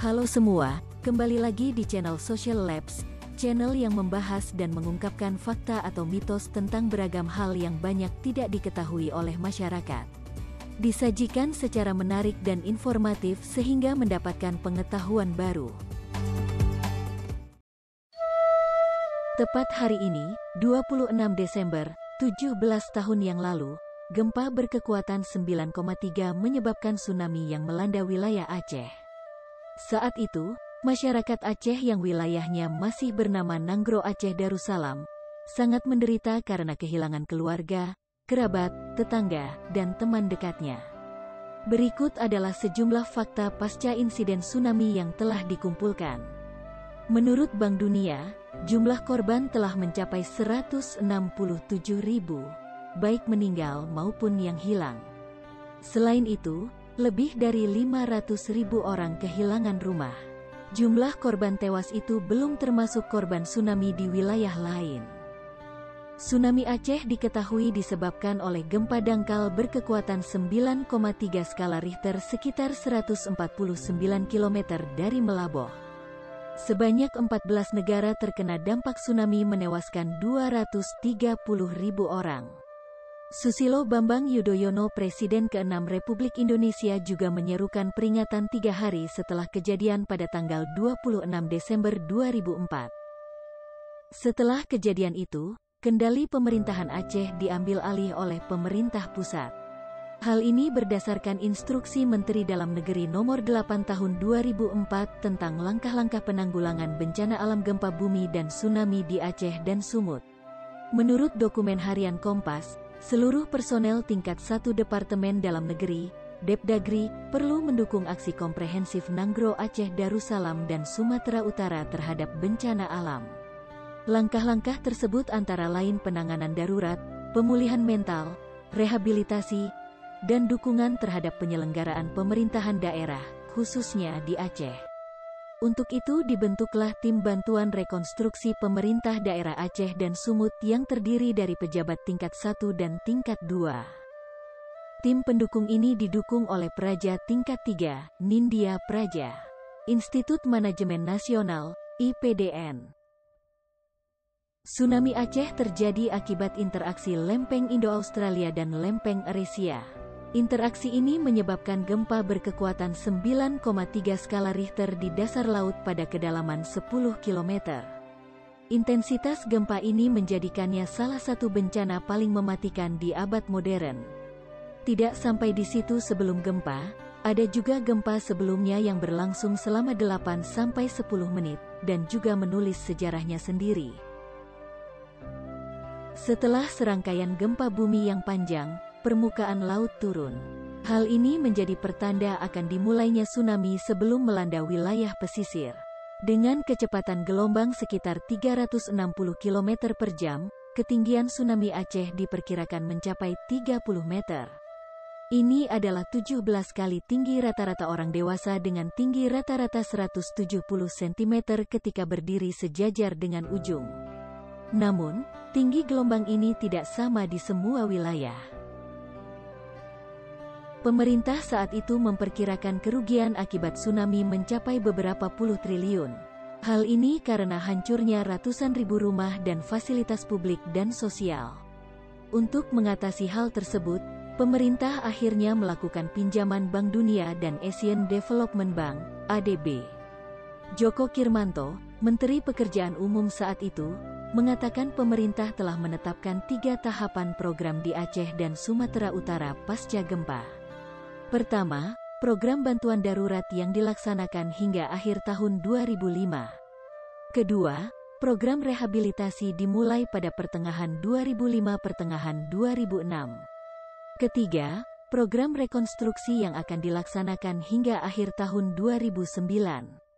Halo semua, kembali lagi di channel Social Labs, channel yang membahas dan mengungkapkan fakta atau mitos tentang beragam hal yang banyak tidak diketahui oleh masyarakat. Disajikan secara menarik dan informatif sehingga mendapatkan pengetahuan baru. Tepat hari ini, 26 Desember, 17 tahun yang lalu, gempa berkekuatan 9,3 menyebabkan tsunami yang melanda wilayah Aceh. Saat itu, masyarakat Aceh yang wilayahnya masih bernama Nanggro Aceh Darussalam, sangat menderita karena kehilangan keluarga, kerabat, tetangga, dan teman dekatnya. Berikut adalah sejumlah fakta pasca insiden tsunami yang telah dikumpulkan. Menurut Bank Dunia, jumlah korban telah mencapai 167.000, baik meninggal maupun yang hilang. Selain itu, lebih dari 500.000 orang kehilangan rumah. Jumlah korban tewas itu belum termasuk korban tsunami di wilayah lain. Tsunami Aceh diketahui disebabkan oleh gempa dangkal berkekuatan 9,3 skala Richter sekitar 149 km dari Meulaboh. Sebanyak 14 negara terkena dampak tsunami menewaskan 230.000 orang. Susilo Bambang Yudhoyono, Presiden ke-6 Republik Indonesia, juga menyerukan peringatan 3 hari setelah kejadian pada tanggal 26 Desember 2004. Setelah kejadian itu, kendali pemerintahan Aceh diambil alih oleh pemerintah pusat. Hal ini berdasarkan Instruksi Menteri Dalam Negeri Nomor 8 Tahun 2004 tentang langkah-langkah penanggulangan bencana alam gempa bumi dan tsunami di Aceh dan Sumut. Menurut dokumen harian Kompas, seluruh personel tingkat 1 Departemen Dalam Negeri, Depdagri, perlu mendukung aksi komprehensif Nanggro Aceh Darussalam dan Sumatera Utara terhadap bencana alam. Langkah-langkah tersebut antara lain penanganan darurat, pemulihan mental, rehabilitasi, dan dukungan terhadap penyelenggaraan pemerintahan daerah, khususnya di Aceh. Untuk itu dibentuklah Tim Bantuan Rekonstruksi Pemerintah Daerah Aceh dan Sumut yang terdiri dari pejabat tingkat 1 dan tingkat 2. Tim pendukung ini didukung oleh Praja tingkat 3, Nindya Praja, Institut Manajemen Nasional, IPDN. Tsunami Aceh terjadi akibat interaksi lempeng Indo-Australia dan lempeng Eurasia. Interaksi ini menyebabkan gempa berkekuatan 9,3 skala Richter di dasar laut pada kedalaman 10 km. Intensitas gempa ini menjadikannya salah satu bencana paling mematikan di abad modern. Tidak sampai di situ, sebelum gempa, ada juga gempa sebelumnya yang berlangsung selama 8-10 menit, dan juga menulis sejarahnya sendiri. Setelah serangkaian gempa bumi yang panjang, permukaan laut turun. Hal ini menjadi pertanda akan dimulainya tsunami sebelum melanda wilayah pesisir. Dengan kecepatan gelombang sekitar 360 km per jam, ketinggian tsunami Aceh diperkirakan mencapai 30 meter. Ini adalah 17 kali tinggi rata-rata orang dewasa dengan tinggi rata-rata 170 cm ketika berdiri sejajar dengan ujung. Namun, tinggi gelombang ini tidak sama di semua wilayah. Pemerintah saat itu memperkirakan kerugian akibat tsunami mencapai beberapa puluh triliun. Hal ini karena hancurnya ratusan ribu rumah dan fasilitas publik dan sosial. Untuk mengatasi hal tersebut, pemerintah akhirnya melakukan pinjaman Bank Dunia dan Asian Development Bank, ADB. Djoko Kirmanto, Menteri Pekerjaan Umum saat itu, mengatakan pemerintah telah menetapkan 3 tahapan program di Aceh dan Sumatera Utara pasca gempa. Pertama, program bantuan darurat yang dilaksanakan hingga akhir tahun 2005. Kedua, program rehabilitasi dimulai pada pertengahan 2005-pertengahan 2006. Ketiga, program rekonstruksi yang akan dilaksanakan hingga akhir tahun 2009.